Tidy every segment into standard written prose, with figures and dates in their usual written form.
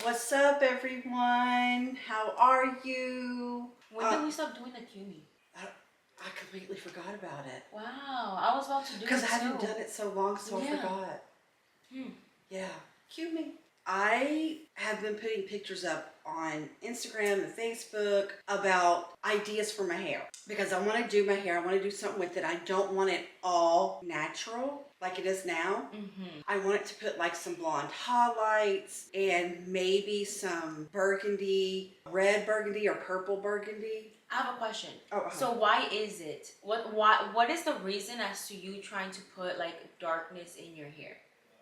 What's up, everyone? How are you? When did we stop doing the CUNY? I completely forgot about it. Wow, I was about to do it because I hadn't done it so long, so I forgot. Yeah, cue me. I have been putting pictures up on Instagram and Facebook about ideas for my hair because I want to do my hair. I want to do something with it. I don't want it all natural like it is now. I want it to put like some blonde highlights and maybe some burgundy, red burgundy or purple burgundy. I have a question. Oh, So why is it? What is the reason as to you trying to put like darkness in your hair?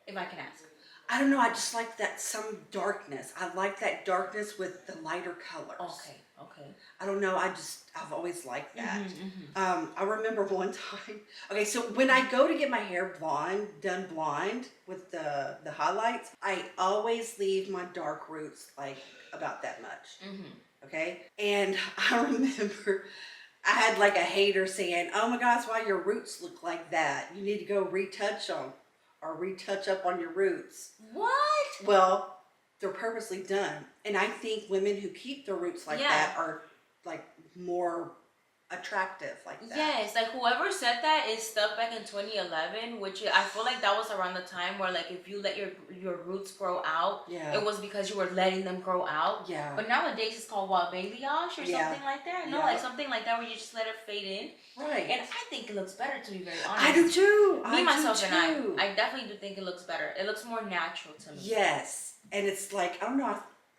If I can ask. I don't know. I just like that some darkness. I like that darkness with the lighter colors. Okay. I don't know. I've always liked that. I remember one time. Okay, so when I go to get my hair done blonde with the highlights, I always leave my dark roots like about that much. Okay, and I remember I had like a hater saying, "Oh my gosh, why your roots look like that? You need to go retouch them." Or retouch up on your roots. What? Well, they're purposely done. And I think women who keep their roots like that are like more attractive like that. Yes, like whoever said that is stuck back in 2011, which I feel like that was around the time where like if you let your roots grow out, it was because you were letting them grow out. Yeah. But nowadays it's called what, balayage or something like that? No, like something like that where you just let it fade in. Right. And I think it looks better, to be very honest. I do too. I definitely do think it looks better. It looks more natural to me. Yes. And it's like, I don't know,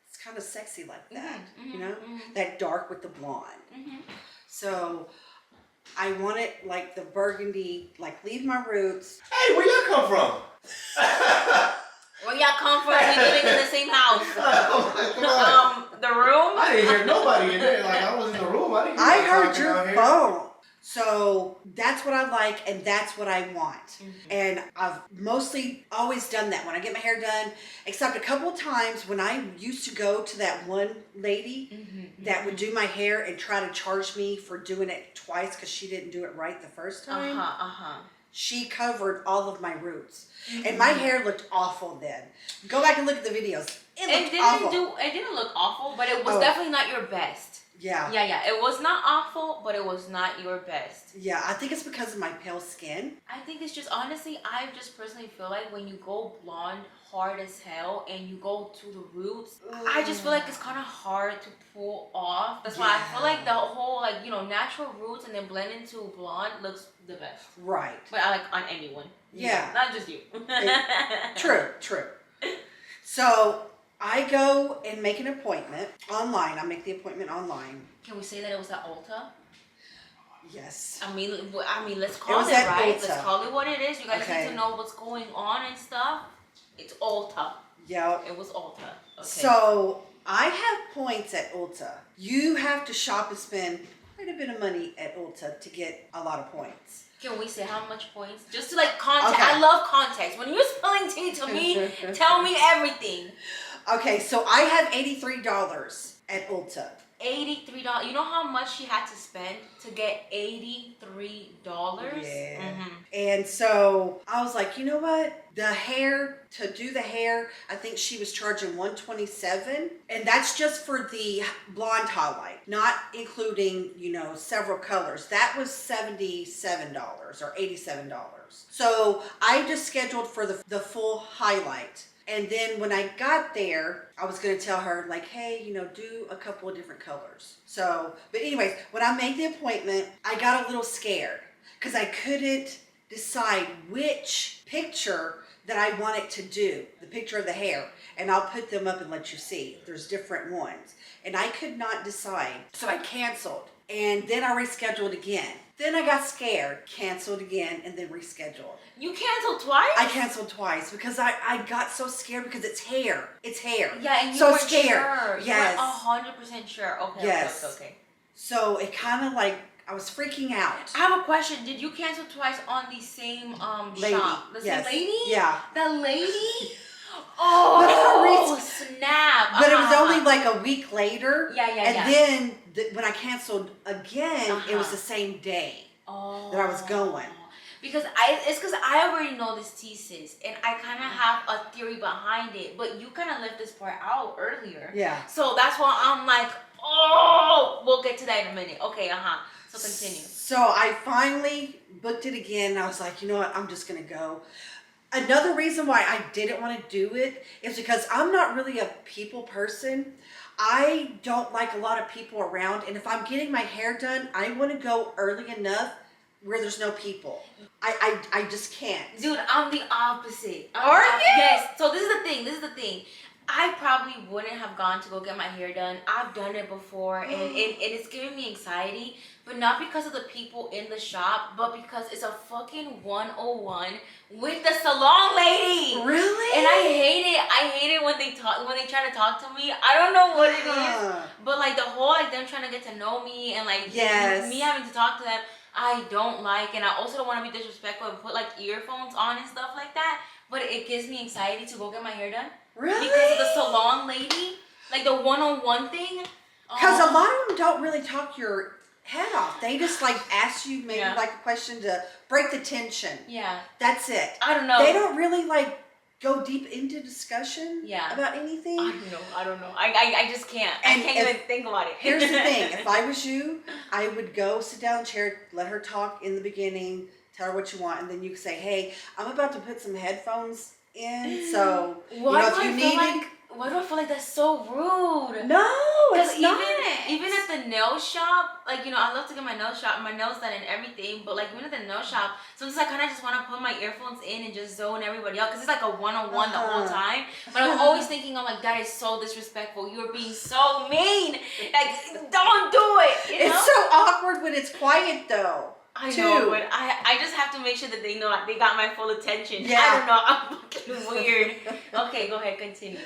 it's kind of sexy like that. You know? That dark with the blonde. So I want it like the burgundy, like leave my roots. Hey, where y'all come from? Where y'all come from? We living in the same house. The room? I didn't hear nobody in there. Like I was in the room. I didn't hear I heard your here. phone. So that's what I like and that's what I want. And I've mostly always done that when I get my hair done, except a couple of times when I used to go to that one lady that would do my hair and try to charge me for doing it twice because she didn't do it right the first time. She covered all of my roots. And my hair looked awful then. Go back and look at the videos. It didn't look awful, but it was definitely not your best. Yeah. It was not awful, but it was not your best. Yeah, I think it's because of my pale skin. I think it's just, honestly, I just personally feel like when you go blonde hard as hell and you go to the roots, I just feel like it's kind of hard to pull off. That's why I feel like the whole, like, you know, natural roots and then blend into blonde looks the best. Right. But I like on anyone. Yeah. Not just you. True. So I go and make an appointment online. I make the appointment online. Can we say that it was at ULTA? Yes. I mean, let's call it right. ULTA. Let's call it what it is. You guys need to know what's going on and stuff. It's ULTA. Yeah. It was ULTA. Okay. So I have points at ULTA. You have to shop and spend quite a bit of money at ULTA to get a lot of points. Can we say how much points? Just to like context. Okay. I love context. When you're spilling tea to me, tell me everything. Okay, so I have $83 at ULTA. $83. You know how much she had to spend to get $83? Yeah. And so I was like, you know what? To do the hair, I think she was charging $127, and that's just for the blonde highlight, not including, you know, several colors. That was $77 or $87. So I just scheduled for the full highlight. And then when I got there, I was going to tell her, like, hey, you know, do a couple of different colors. So, but anyways, when I made the appointment, I got a little scared because I couldn't decide which picture that I wanted to do, the picture of the hair. And I'll put them up and let you see. There's different ones. And I could not decide. So I canceled. And then I rescheduled again. Then I got scared, canceled again, and then rescheduled. You canceled twice? I canceled twice because I got so scared because it's hair. It's hair. Yeah, and you so weren't scared. Sure. Yes. You were 100% sure. Okay, yes. Okay. So it kind of like, I was freaking out. I have a question. Did you cancel twice on the same lady. shop? The same lady? Yeah. The lady? Oh, snap. But it was only like a week later. Yeah. And then when I canceled again, it was the same day that I was going. Because it's because I already know this thesis and I kind of have a theory behind it, but you kind of left this part out earlier. Yeah. So that's why I'm like, oh, we'll get to that in a minute. Okay, So continue. So I finally booked it again. And I was like, you know what? I'm just gonna go. Another reason why I didn't want to do it is because I'm not really a people person. I don't like a lot of people around, and if I'm getting my hair done, I want to go early enough where there's no people. I just can't. Dude, I'm the opposite. Are you? Yes. So this is the thing. I probably wouldn't have gone to go get my hair done. I've done it before, and it's giving me anxiety, but not because of the people in the shop, but because it's a fucking 101 with the salon lady. Really? And I hate it. I hate it when they try to talk to me. I don't know what it is, but like the whole like them trying to get to know me and like me having to talk to them, I don't like, and I also don't want to be disrespectful and put like earphones on and stuff like that. But it gives me anxiety to go get my hair done. Really? Because of the salon lady, like the one-on-one thing. Because a lot of them don't really talk your head off. They just like ask you maybe like a question to break the tension. Yeah. That's it. I don't know. They don't really like go deep into discussion about anything. I don't know. I just can't. I can't even think about it. Here's the thing. If I was you, I would go sit down in the chair, let her talk in the beginning, tell her what you want, and then you can say, hey, I'm about to put some headphones in, so why do I feel like that's so rude? No, it's not. Even at the nail shop, like, you know, I love to get my nails done and everything, but like even at the nail shop, sometimes I kind of just want to put my earphones in and just zone everybody out because it's like a one-on-one the whole time. But I'm always thinking, I'm like, that is so disrespectful. You are being so mean. Like, don't do it. You know? It's so awkward when it's quiet though. I know, but I just have to make sure that they know they got my full attention. Yeah. I don't know. I'm fucking weird. Okay, go ahead, continue.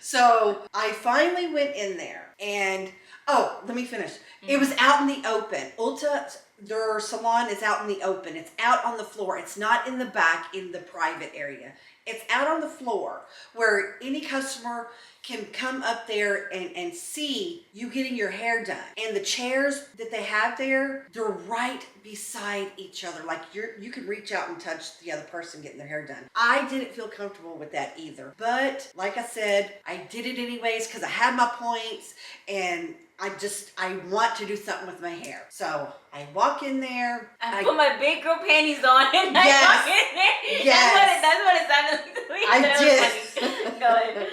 So I finally went in there and, let me finish. It was out in the open. ULTA, their salon is out in the open. It's out on the floor. It's not in the back in the private area. It's out on the floor where any customer can come up there and see you getting your hair done. And the chairs that they have there, they're right beside each other. Like you can reach out and touch the other person getting their hair done. I didn't feel comfortable with that either. But like I said, I did it anyways because I had my points and I want to do something with my hair. So I walk in there. I put my big girl panties on and Yes. I walk in there. Yes. That's what it sounded like to me. I did. Go ahead.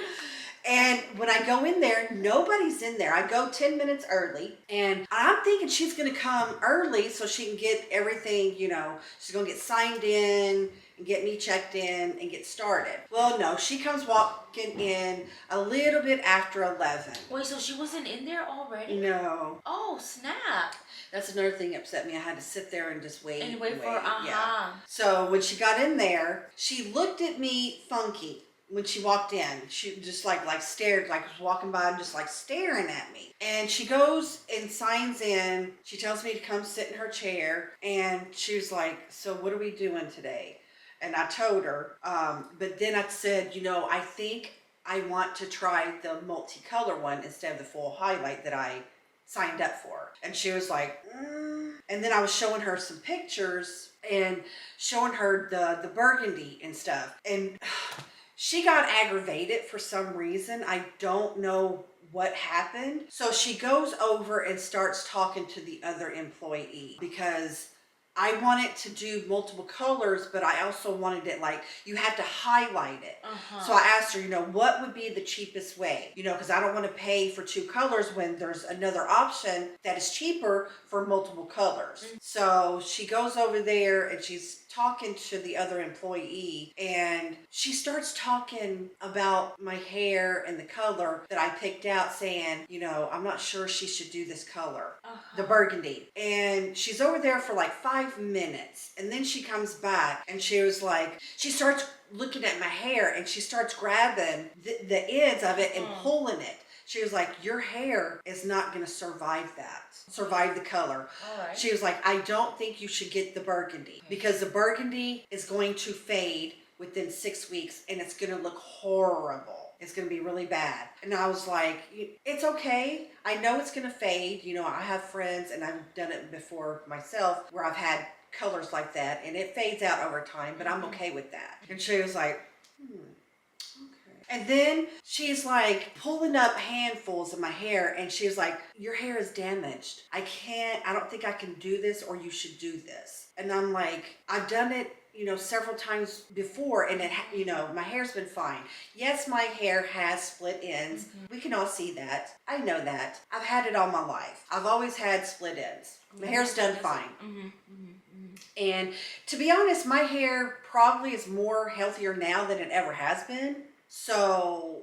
And when I go in there, nobody's in there. I go 10 minutes early and I'm thinking she's going to come early so she can get everything, you know, she's going to get signed in and get me checked in and get started. Well, no, she comes walking in a little bit after 11. Wait, so she wasn't in there already? No. Oh, snap. That's another thing that upset me. I had to sit there and just wait. And wait for, Yeah. So when she got in there, she looked at me funky. When she walked in, she just like stared, like was walking by and just like staring at me. And she goes and signs in. She tells me to come sit in her chair. And she was like, so what are we doing today? And I told her, but then I said, you know, I think I want to try the multicolor one instead of the full highlight that I signed up for. And she was like, And then I was showing her some pictures and showing her the burgundy and stuff. And she got aggravated for some reason. I don't know what happened. So she goes over and starts talking to the other employee because I wanted to do multiple colors, but I also wanted it like, you had to highlight it. So I asked her, you know, what would be the cheapest way? You know, because I don't want to pay for two colors when there's another option that is cheaper for multiple colors. So she goes over there and she's talking to the other employee and she starts talking about my hair and the color that I picked out, saying, you know, I'm not sure she should do this color, the burgundy. And she's over there for like 5 minutes and then she comes back and she was like, she starts looking at my hair and she starts grabbing the ends of it and pulling it. She was like, your hair is not going to survive the color. Right. She was like, I don't think you should get the burgundy because the burgundy is going to fade within 6 weeks and it's going to look horrible. It's going to be really bad. And I was like, it's okay. I know it's going to fade. You know, I have friends and I've done it before myself where I've had colors like that, and it fades out over time, but I'm okay with that. And she was like, okay. And then she's like pulling up handfuls of my hair, and she was like, your hair is damaged. I don't think I can do this, or you should do this. And I'm like, I've done it, several times before, and my hair's been fine. Yes, my hair has split ends. We can all see that. I know that. I've had it all my life. I've always had split ends. My hair's done fine. And to be honest, my hair probably is more healthier now than it ever has been. So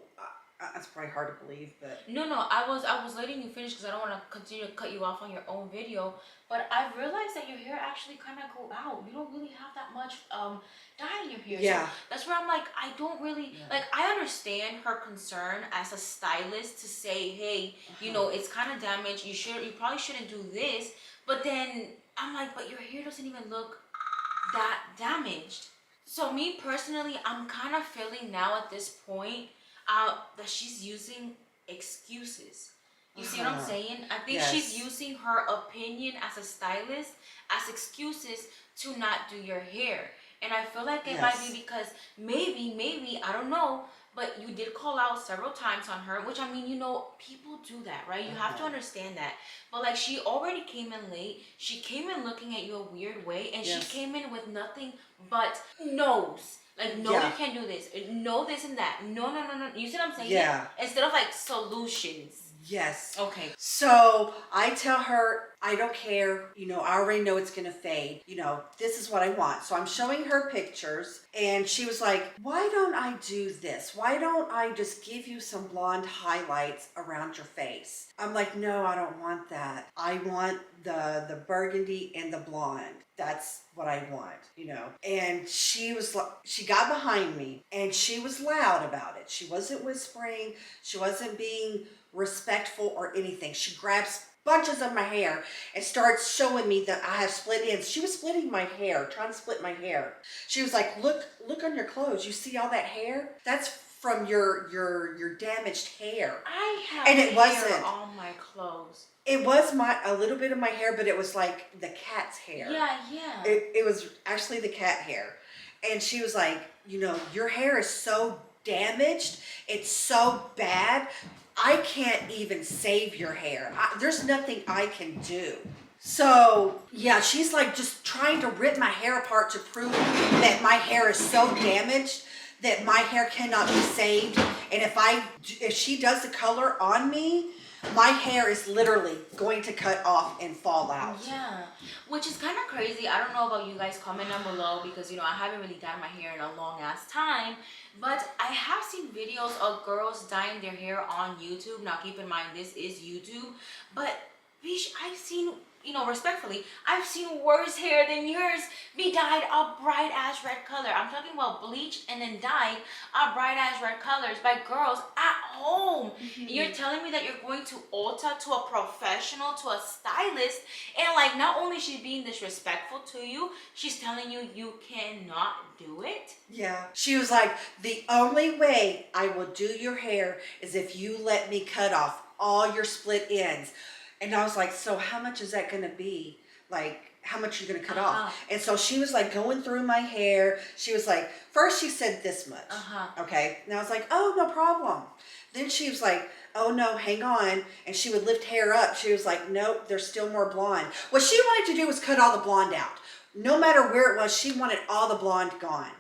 that's probably hard to believe, but no, I was letting you finish because I don't want to continue to cut you off on your own video. But I've realized that your hair actually kind of go out. You don't really have that much dye in your hair. Yeah. So that's where I'm like, I don't really like. I understand her concern as a stylist to say, hey, it's kind of damaged. You probably shouldn't do this. But then I'm like, but your hair doesn't even look that damaged. So me personally, I'm kind of feeling now at this point that she's using excuses. You see what I'm saying? I think she's using her opinion as a stylist as excuses to not do your hair. And I feel like it might be because maybe, I don't know, but you did call out several times on her, which I mean, people do that, right? You have to understand that. But like, she already came in late. She came in looking at you a weird way, and she came in with nothing but no's. Like, no, you can't do this. No, this and that. No. You see what I'm saying? Yeah. Instead of like solutions. yes. Okay. So I tell her, I don't care. I already know it's going to fade. This is what I want. So I'm showing her pictures, and she was like, why don't I do this? Why don't I just give you some blonde highlights around your face? I'm like, no, I don't want that. I want the burgundy and the blonde. That's what I want, And she got behind me, and she was loud about it. She wasn't whispering. She wasn't being respectful or anything. She grabs bunches of my hair and starts showing me that I have split ends. She was splitting my hair, trying to split my hair. She was like, look on your clothes. You see all that hair? That's from your damaged hair. I have and it hair wasn't on my clothes. It was a little bit of my hair, but it was like the cat's hair. Yeah. It was actually the cat hair. And she was like, your hair is so damaged. It's so bad. I can't even save your hair. There's nothing I can do. So, yeah, she's like just trying to rip my hair apart to prove that my hair is so damaged that my hair cannot be saved. And if she does the color on me, my hair is literally going to cut off and fall out. Yeah, which is kind of crazy. I don't know about you guys. Comment down below because, I haven't really dyed my hair in a long ass time. But I have seen videos of girls dyeing their hair on YouTube. Now, keep in mind, this is YouTube. But, bitch, I've seen, respectfully, I've seen worse hair than yours be dyed a bright ass red color. I'm talking about bleach and then dyed a bright ass red colors by girls at home. You're telling me that you're going to ULTA, to a professional, to a stylist, and like, not only is she being disrespectful to you, she's telling you you cannot do it? Yeah. She was like, the only way I will do your hair is if you let me cut off all your split ends. And I was like, so how much is that going to be? Like, how much are you going to cut off? And so she was like going through my hair. She was like, first she said this much. Okay. And I was like, oh, no problem. Then she was like, oh no, hang on. And she would lift hair up. She was like, nope, there's still more blonde. What she wanted to do was cut all the blonde out. No matter where it was, she wanted all the blonde gone.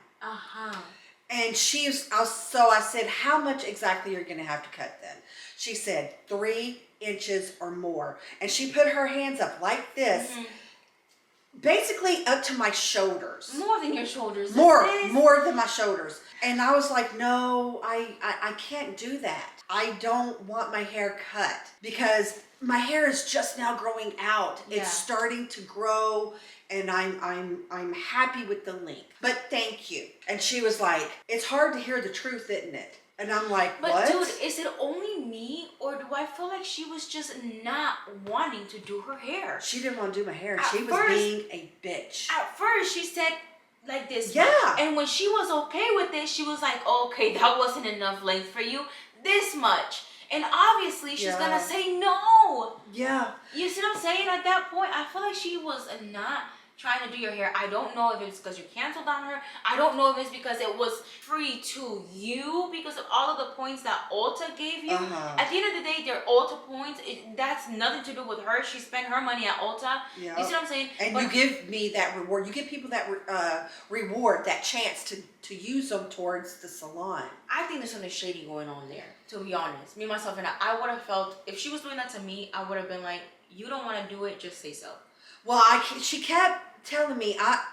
And so I said, how much exactly are you going to have to cut then? She said 3 inches or more. And she put her hands up like this, basically up to my shoulders. More than your shoulders. More than my shoulders. And I was like, no, I can't do that. I don't want my hair cut because my hair is just now growing out. Yeah. It's starting to grow, and I'm happy with the length. But thank you. And she was like, it's hard to hear the truth, isn't it? And I'm like, but what? Dude, is it only me, or do I feel like she was just not wanting to do her hair? She didn't want to do my hair. At She was first- being a bitch. At first, she said like this. Yeah. much. And when she was okay with it, she was like, okay, that wasn't enough length for you. This much. And obviously, she's Yeah. gonna say no. Yeah. You see what I'm saying? At that point, I feel like she was not trying to do your hair. I don't know if it's because you canceled on her. I don't know if it's because it was free to you because of all of the points that ULTA gave you. At the end of the day, their ULTA points, that's nothing to do with her. She spent her money at ULTA. Yeah. You see what I'm saying? And you give me that reward. You give people that reward, that chance to use them towards the salon. I think there's something shady going on there, to be honest. Me, myself, and I would have felt, if she was doing that to me, I would have been like, you don't want to do it, just say so. Well, she kept telling me, I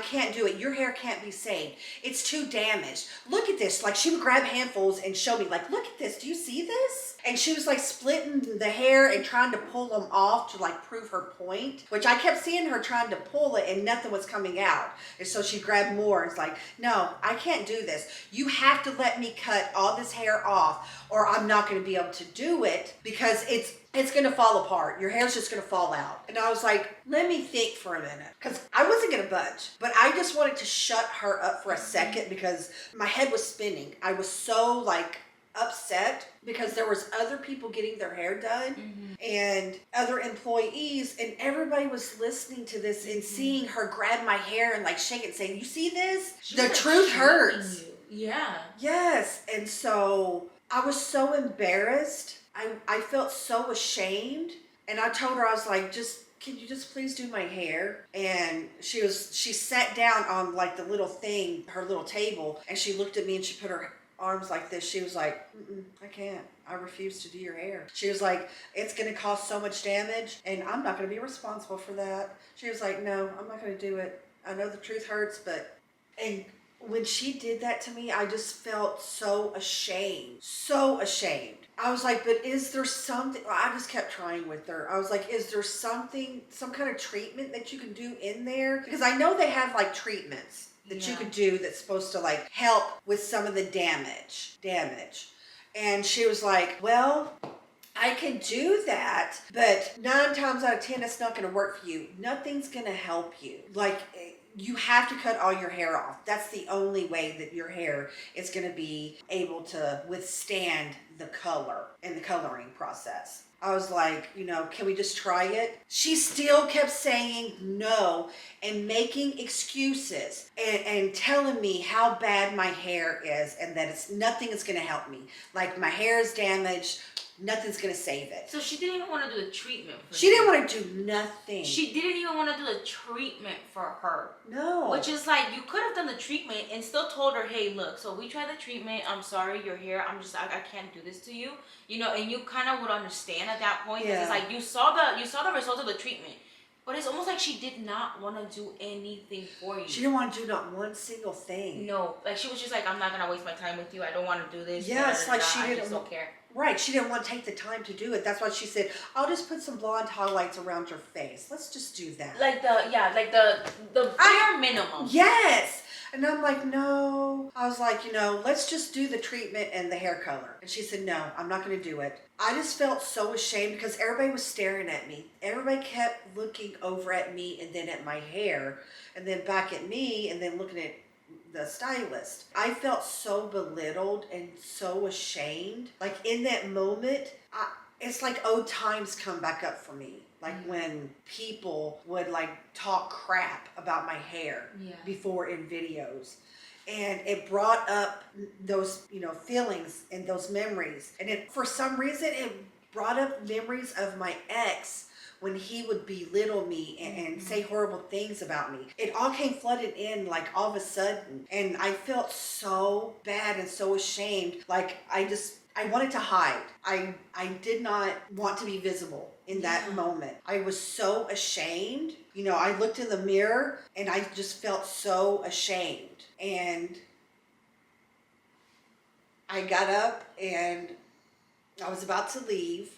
can't do it. Your hair can't be saved. It's too damaged. Look at this. Like, she would grab handfuls and show me, like, look at this. Do you see this? And she was like splitting the hair and trying to pull them off to like prove her point, which I kept seeing her trying to pull it and nothing was coming out. And so she grabbed more. It's like, no, I can't do this. You have to let me cut all this hair off or I'm not going to be able to do it because it's going to fall apart. Your hair's just going to fall out. And I was like, let me think for a minute. Because I wasn't going to budge. But I just wanted to shut her up for a second because my head was spinning. I was so like upset because there was other people getting their hair done and other employees and everybody was listening to this and seeing her grab my hair and like shake it saying, you see this? The truth hurts. Yeah. Yes. And so I was so embarrassed. I felt so ashamed and I told her, I was like, can you just please do my hair? And she sat down on like the little thing, her little table, and she looked at me and she put her arms like this. She was like, I can't. I refuse to do your hair. She was like, it's going to cause so much damage and I'm not going to be responsible for that. She was like, no, I'm not going to do it. I know the truth hurts, but... And when she did that to me, I just felt so ashamed. So ashamed. I was like, but is there something... I just kept trying with her. I was like, is there something, some kind of treatment that you can do in there? Because I know they have like treatments that you could do that's supposed to like help with some of the damage. And she was like, well, I can do that, but 9 times out of 10, it's not going to work for you. Nothing's going to help you. Like, you have to cut all your hair off. That's the only way that your hair is going to be able to withstand the color and the coloring process. I was like, can we just try it? She still kept saying no and making excuses and telling me how bad my hair is and that nothing is going to help me. Like, my hair is damaged. Nothing's going to save it. So she didn't even want to do the treatment for She didn't want to do nothing. She didn't even want to do the treatment for her. No. Which is like, you could have done the treatment and still told her, hey, look, so we tried the treatment. I'm sorry, your hair, I can't do this to you. And you kind of would understand at that point. Because it's like, you saw the results of the treatment. But it's almost like she did not want to do anything for you. She didn't want to do not one single thing. No. Like, she was just like, I'm not going to waste my time with you. I don't want to do this. Yeah, it's like she didn't don't care. Right, she didn't want to take the time to do it. That's why she said, I'll just put some blonde highlights around your face. Let's just do that. Like the bare minimum. Yes. And I'm like, no. I was like, let's just do the treatment and the hair color. And she said, no, I'm not going to do it. I just felt so ashamed because everybody was staring at me. Everybody kept looking over at me and then at my hair and then back at me and then looking at the stylist. I felt so belittled and so ashamed. Like, in that moment, it's like old times come back up for me. Like when people would like talk crap about my hair before in videos. And it brought up those, feelings and those memories. And for some reason, it brought up memories of my ex when he would belittle me and say horrible things about me. It all came flooded in like all of a sudden. And I felt so bad and so ashamed. Like, I wanted to hide. I did not want to be visible in that moment. I was so ashamed. I looked in the mirror and I just felt so ashamed. And I got up and I was about to leave.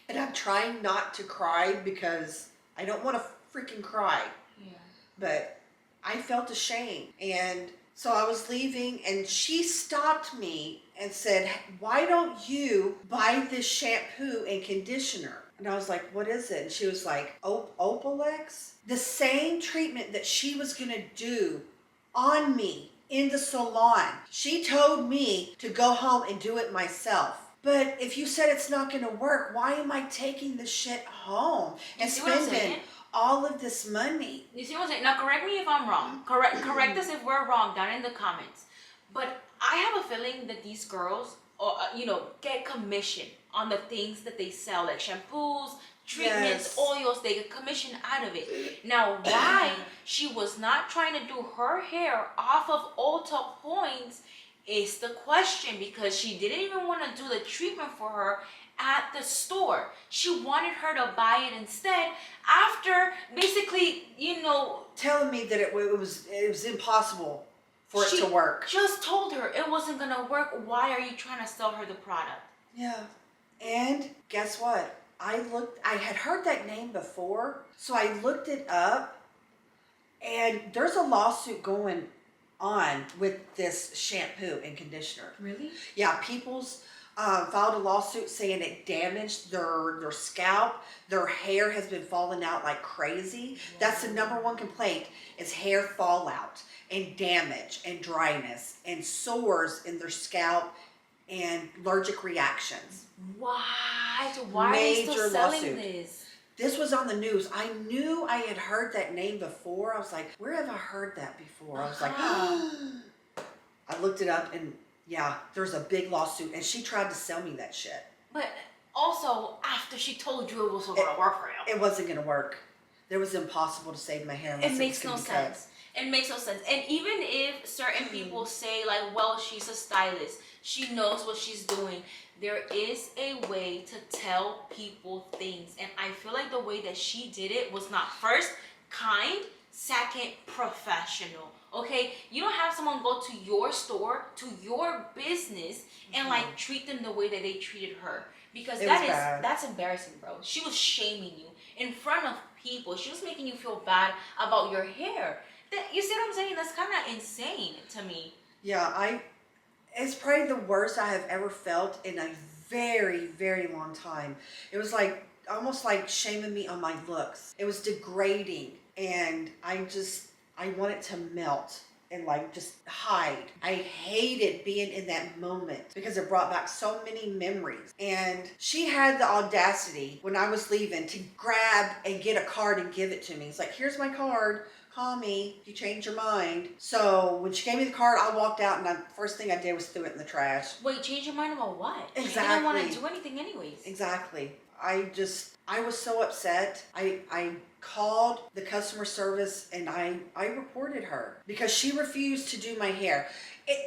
And I'm trying not to cry because I don't want to freaking cry. Yeah. But I felt ashamed. And so I was leaving and she stopped me and said, why don't you buy this shampoo and conditioner? And I was like, what is it? And she was like, Opalex? The same treatment that she was going to do on me in the salon. She told me to go home and do it myself. But if you said it's not going to work, why am I taking this shit home and spending all of this money? You see what I'm saying? Now correct me if I'm wrong. Correct us if we're wrong down in the comments. But I have a feeling that these girls, get commission on the things that they sell, like shampoos, treatments, Yes. oils. They get commission out of it. Now, why she was not trying to do her hair off of ULTA points is the question, because she didn't even want to do the treatment for her at the store. She wanted her to buy it instead after basically, telling me that it was impossible for it she to work. just told her it wasn't gonna work. Why are you trying to sell her the product? Yeah. And guess what? I had heard that name before, so I looked it up, and there's a lawsuit going on with this shampoo and conditioner. Really? Yeah, people's filed a lawsuit saying it damaged their scalp. Their hair has been falling out like crazy. Wow. That's the number one complaint, is hair fallout and damage and dryness and sores in their scalp and allergic reactions. Why? So why are they still Major selling lawsuit. this? This was on the news. I knew I had heard that name before. I was like, where have I heard that before? I was like, I looked it up, and yeah, there's a big lawsuit, and she tried to sell me that shit. But also, after she told you it wasn't gonna work for you. It wasn't gonna work. It was impossible to save my hair unless It makes was no gonna be cut. sense. It makes no sense. And even if certain people say, like, well, she's a stylist, she knows what she's doing, there is a way to tell people things. And I feel like the way that she did it was not, first, kind, second, professional. Okay? You don't have someone go to your store, to your business, and like treat them the way that they treated her. Because that's embarrassing, bro. She was shaming you in front of people. She was making you feel bad about your hair. You see what I'm saying? That's kind of insane to me. Yeah, it's probably the worst I have ever felt in a very, very long time. It was like, almost like shaming me on my looks. It was degrading, and I wanted to melt and like just hide. I hated being in that moment because it brought back so many memories. And she had the audacity when I was leaving to grab and get a card and give it to me. It's like, here's my card. Call me if you change your mind. So when she gave me the card, I walked out, and the first thing I did was threw it in the trash. Wait, change your mind about what? Exactly. You didn't want to do anything anyways. Exactly. I was so upset. I called the customer service, and I reported her because she refused to do my hair.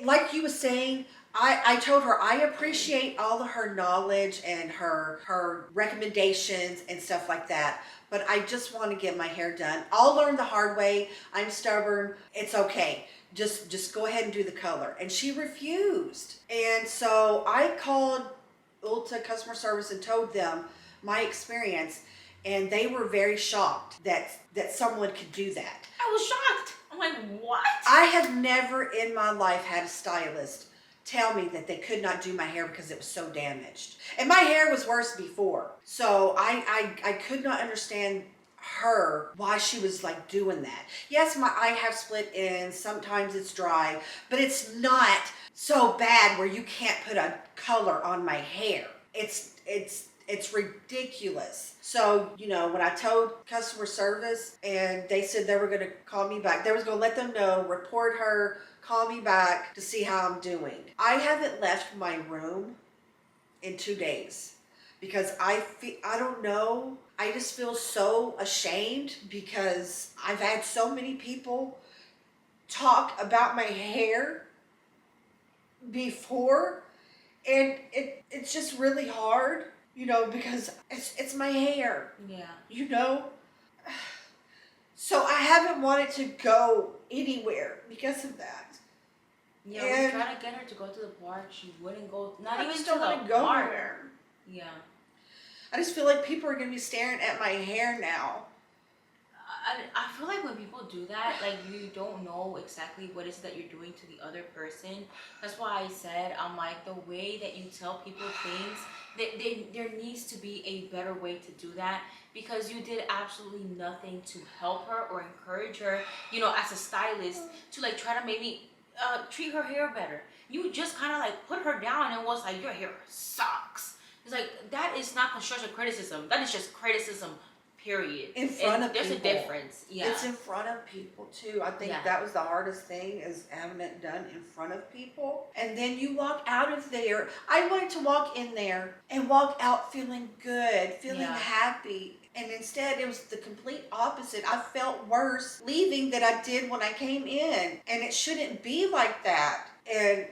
Like you were saying, I told her I appreciate all of her knowledge and her recommendations and stuff like that, but I just want to get my hair done. I'll learn the hard way. I'm stubborn. It's okay. Just go ahead and do the color. And she refused. And so I called ULTA customer service and told them my experience, and they were very shocked that someone could do that. I was shocked. I'm like, what? I have never in my life had a stylist tell me that they could not do my hair because it was so damaged. And my hair was worse before. So I could not understand her why she was like doing that. Yes, I have split ends, sometimes it's dry, but it's not so bad where you can't put a color on my hair. It's ridiculous. So, when I told customer service, and they said they were going to call me back, they was going to let them know, report her, call me back to see how I'm doing. I haven't left my room in 2 days because I don't know. I just feel so ashamed because I've had so many people talk about my hair before, and it's just really hard, because it's my hair. Yeah. So I haven't wanted to go anywhere because of that. Yeah, we tried to get her to go to the park. She wouldn't go. Not even to the don't go park. anywhere. Yeah. I just feel like people are going to be staring at my hair now. I feel like when people do that, like, you don't know exactly what it is that you're doing to the other person. That's why I said, I'm like, the way that you tell people things, there needs to be a better way to do that, because you did absolutely nothing to help her or encourage her, as a stylist, to like try to maybe treat her hair better. You just kind of like put her down and was like, your hair sucks. It's like, that is not constructive criticism. That is just criticism, period. In front of there's people. There's a difference. Yeah. It's in front of people too. I think Yeah. that was the hardest thing, is having it done in front of people. And then you walk out of there. I wanted to walk in there and walk out feeling good, feeling Yeah. happy. And instead it was the complete opposite. I felt worse leaving than I did when I came in. And it shouldn't be like that. And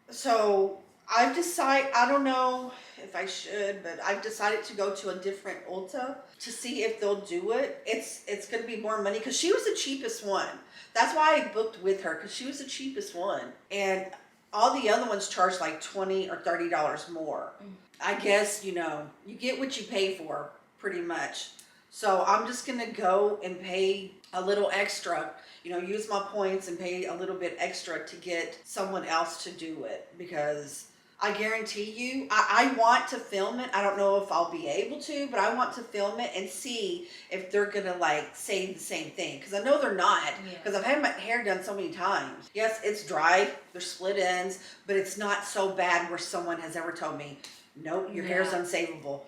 so I've decided, I don't know if I should, but I've decided to go to a different ULTA to see if they'll do it. It's going to be more money because she was the cheapest one. That's why I booked with her, because she was the cheapest one. And all the other ones charge like $20 or $30 more. I guess, you know, you get what you pay for pretty much. So I'm just going to go and pay a little extra, you know, use my points and pay a little bit extra to get someone else to do it, because I guarantee you, I want to film it. I don't know if I'll be able to, but I want to film it and see if they're gonna like say the same thing, because I know they're not, because I've had my hair done so many times. Yes, it's dry, there's split ends, but it's not so bad where someone has ever told me, nope, your hair's unsavable,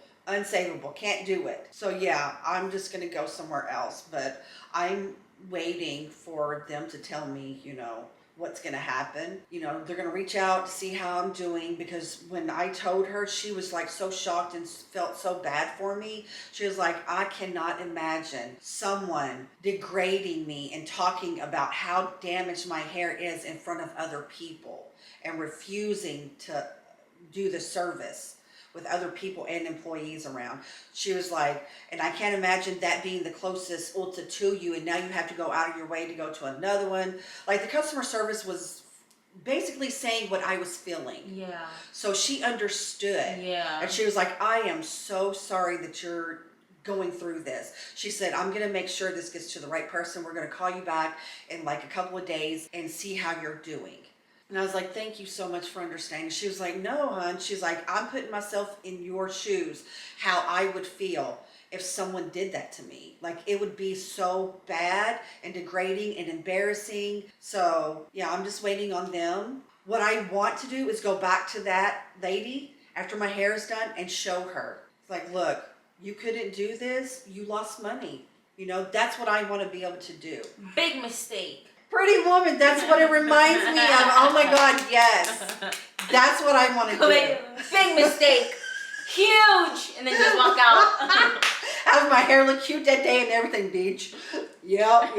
can't do it. So yeah, I'm just gonna go somewhere else, but I'm waiting for them to tell me, you know, what's going to happen. You know, they're going to reach out to see how I'm doing, because when I told her, she was like so shocked and felt so bad for me. She was like, I cannot imagine someone degrading me and talking about how damaged my hair is in front of other people and refusing to do the service with other people and employees around. She was like, and I can't imagine that being the closest ULTA to you, and now you have to go out of your way to go to another one. Like, the customer service was basically saying what I was feeling. Yeah. So she understood. Yeah. And she was like, I am so sorry that you're going through this. She said, I'm gonna make sure this gets to the right person. We're gonna call you back in like a couple of days and see how you're doing. And I was like, thank you so much for understanding. She was like, no, hon. She's like, I'm putting myself in your shoes, how I would feel if someone did that to me. Like, it would be so bad and degrading and embarrassing. So yeah, I'm just waiting on them. What I want to do is go back to that lady after my hair is done and show her. It's like, look, you couldn't do this. You lost money. You know, that's what I want to be able to do. Big mistake. Pretty Woman, that's what it reminds me of. Oh my God, yes. That's what I want to do. Big mistake. Huge. And then just walk out. Have my hair look cute that day and everything, beach. Yep.